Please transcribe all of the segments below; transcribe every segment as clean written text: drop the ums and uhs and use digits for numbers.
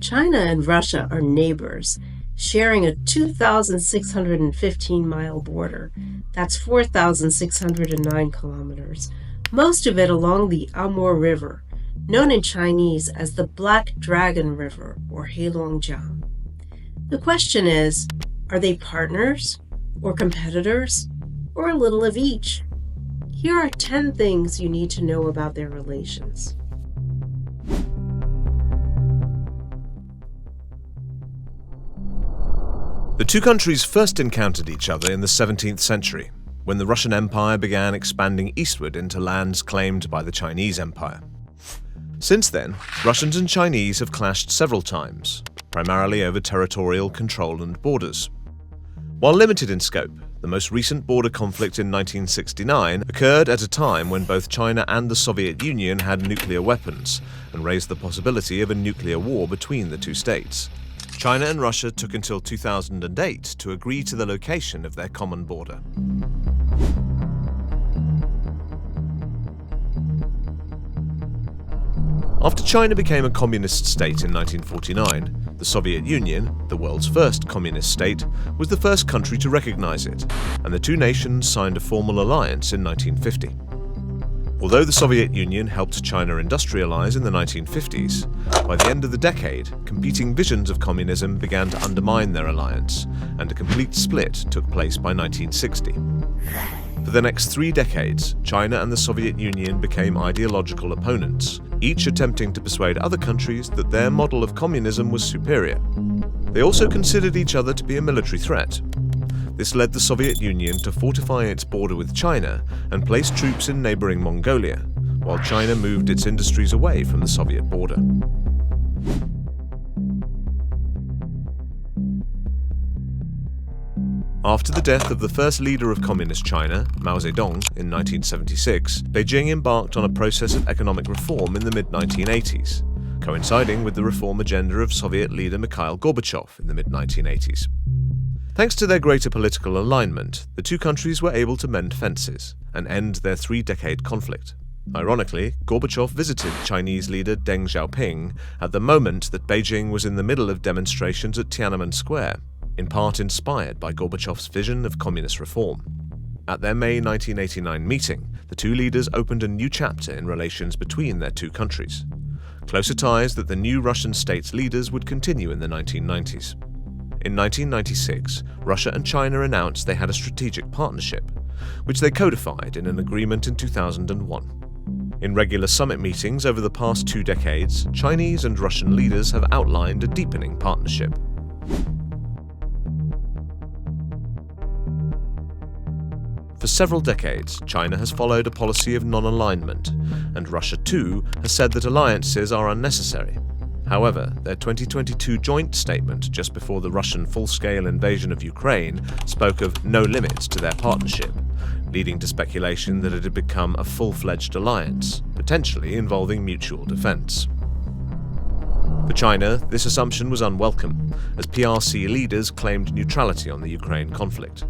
China and Russia are neighbors, sharing a 2,615-mile border. That's 4,609 kilometers, most of it along the Amur River, known in Chinese as the Black Dragon River or Heilongjiang. The question is, are they partners or competitors or a little of each? Here are 10 things you need to know about their relations. The two countries first encountered each other in the 17th century, when the Russian Empire began expanding eastward into lands claimed by the Chinese Empire. Since then, Russians and Chinese have clashed several times, primarily over territorial control and borders. While limited in scope, the most recent border conflict in 1969 occurred at a time when both China and the Soviet Union had nuclear weapons and raised the possibility of a nuclear war between the two states. China and Russia took until 2008 to agree to the location of their common border. After China became a communist state in 1949, the Soviet Union, the world's first communist state, was the first country to recognize it, and the two nations signed a formal alliance in 1950. Although the Soviet Union helped China industrialize in the 1950s, by the end of the decade, competing visions of communism began to undermine their alliance, and a complete split took place by 1960. For the next 3 decades, China and the Soviet Union became ideological opponents, each attempting to persuade other countries that their model of communism was superior. They also considered each other to be a military threat. This led the Soviet Union to fortify its border with China and place troops in neighboring Mongolia, while China moved its industries away from the Soviet border. After the death of the first leader of Communist China, Mao Zedong, in 1976, Beijing embarked on a process of economic reform in the mid-1980s, coinciding with the reform agenda of Soviet leader Mikhail Gorbachev in the mid-1980s. Thanks to their greater political alignment, the two countries were able to mend fences and end their 3-decade conflict. Ironically, Gorbachev visited Chinese leader Deng Xiaoping at the moment that Beijing was in the middle of demonstrations at Tiananmen Square, in part inspired by Gorbachev's vision of communist reform. At their May 1989 meeting, the two leaders opened a new chapter in relations between their two countries, closer ties that the new Russian state's leaders would continue in the 1990s. In 1996, Russia and China announced they had a strategic partnership, which they codified in an agreement in 2001. In regular summit meetings over the past 2 decades, Chinese and Russian leaders have outlined a deepening partnership. For several decades, China has followed a policy of non-alignment, and Russia too has said that alliances are unnecessary. However, their 2022 joint statement just before the Russian full-scale invasion of Ukraine spoke of no limits to their partnership, leading to speculation that it had become a full-fledged alliance, potentially involving mutual defense. For China, this assumption was unwelcome, as PRC leaders claimed neutrality on the Ukraine conflict.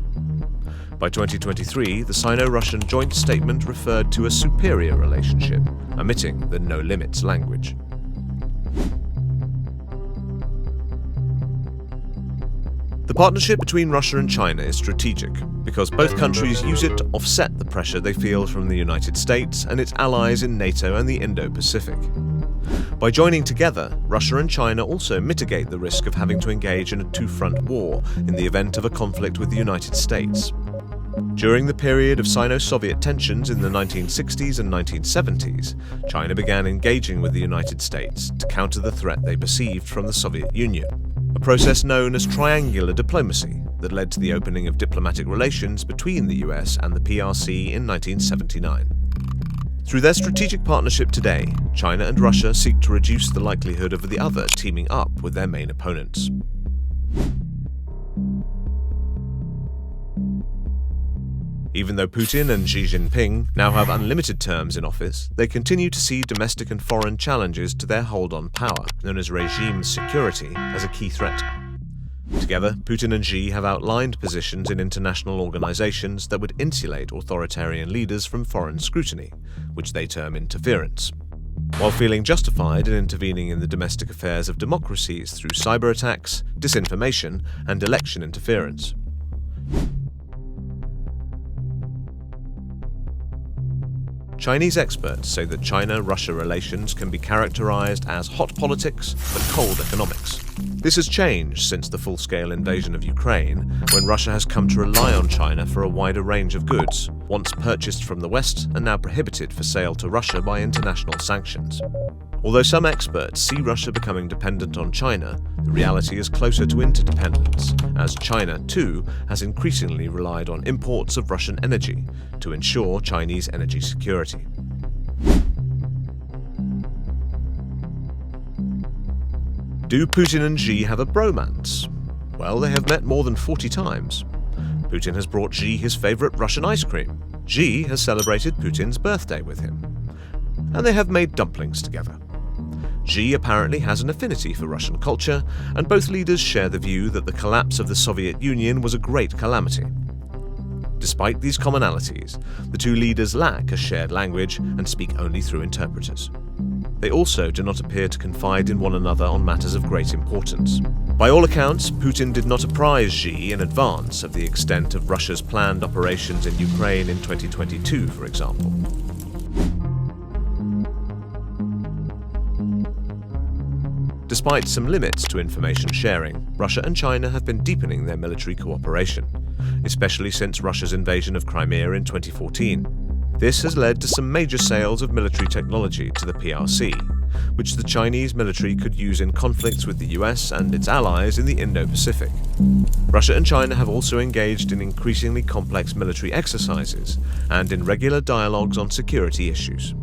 By 2023, the Sino-Russian joint statement referred to a superior relationship, omitting the no limits language. The partnership between Russia and China is strategic because both countries use it to offset the pressure they feel from the United States and its allies in NATO and the Indo-Pacific. By joining together, Russia and China also mitigate the risk of having to engage in a two-front war in the event of a conflict with the United States. During the period of Sino-Soviet tensions in the 1960s and 1970s, China began engaging with the United States to counter the threat they perceived from the Soviet Union, a process known as triangular diplomacy that led to the opening of diplomatic relations between the US and the PRC in 1979. Through their strategic partnership today, China and Russia seek to reduce the likelihood of the other teaming up with their main opponents. Even though Putin and Xi Jinping now have unlimited terms in office, they continue to see domestic and foreign challenges to their hold on power, known as regime security, as a key threat. Together, Putin and Xi have outlined positions in international organizations that would insulate authoritarian leaders from foreign scrutiny, which they term interference. while feeling justified in intervening in the domestic affairs of democracies through cyber attacks, disinformation, and election interference. Chinese experts say that China-Russia relations can be characterized as hot politics but cold economics. This has changed since the full-scale invasion of Ukraine, when Russia has come to rely on China for a wider range of goods, once purchased from the West and now prohibited for sale to Russia by international sanctions. Although some experts see Russia becoming dependent on China, the reality is closer to interdependence, as China, too, has increasingly relied on imports of Russian energy to ensure Chinese energy security. Do Putin and Xi have a bromance? Well, they have met more than 40 times. Putin has brought Xi his favorite Russian ice cream. Xi has celebrated Putin's birthday with him. And they have made dumplings together. Xi apparently has an affinity for Russian culture, and both leaders share the view that the collapse of the Soviet Union was a great calamity. Despite these commonalities, the two leaders lack a shared language and speak only through interpreters. They also do not appear to confide in one another on matters of great importance. By all accounts, Putin did not apprise Xi in advance of the extent of Russia's planned operations in Ukraine in 2022, for example. Despite some limits to information sharing, Russia and China have been deepening their military cooperation, especially since Russia's invasion of Crimea in 2014. This has led to some major sales of military technology to the PRC, which the Chinese military could use in conflicts with the US and its allies in the Indo-Pacific. Russia and China have also engaged in increasingly complex military exercises and in regular dialogues on security issues.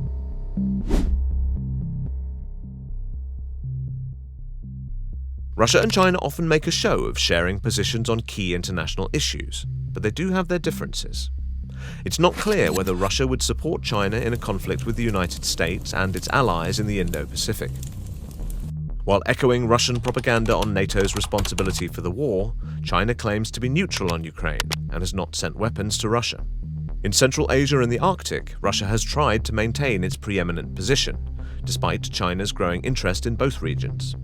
Russia and China often make a show of sharing positions on key international issues, but they do have their differences. It's not clear whether Russia would support China in a conflict with the United States and its allies in the Indo-Pacific. While echoing Russian propaganda on NATO's responsibility for the war, China claims to be neutral on Ukraine and has not sent weapons to Russia. In Central Asia and the Arctic, Russia has tried to maintain its preeminent position, despite China's growing interest in both regions.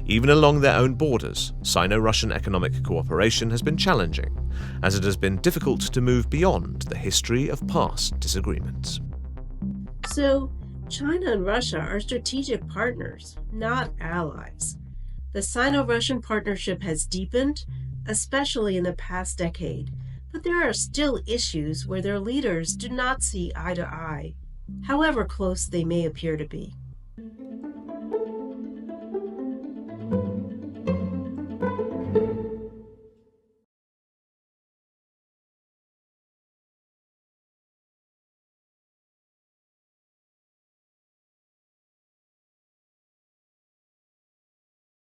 Even along their own borders, Sino-Russian economic cooperation has been challenging, as it has been difficult to move beyond the history of past disagreements. So, China and Russia are strategic partners, not allies. The Sino-Russian partnership has deepened, especially in the past decade, but there are still issues where their leaders do not see eye to eye, however close they may appear to be.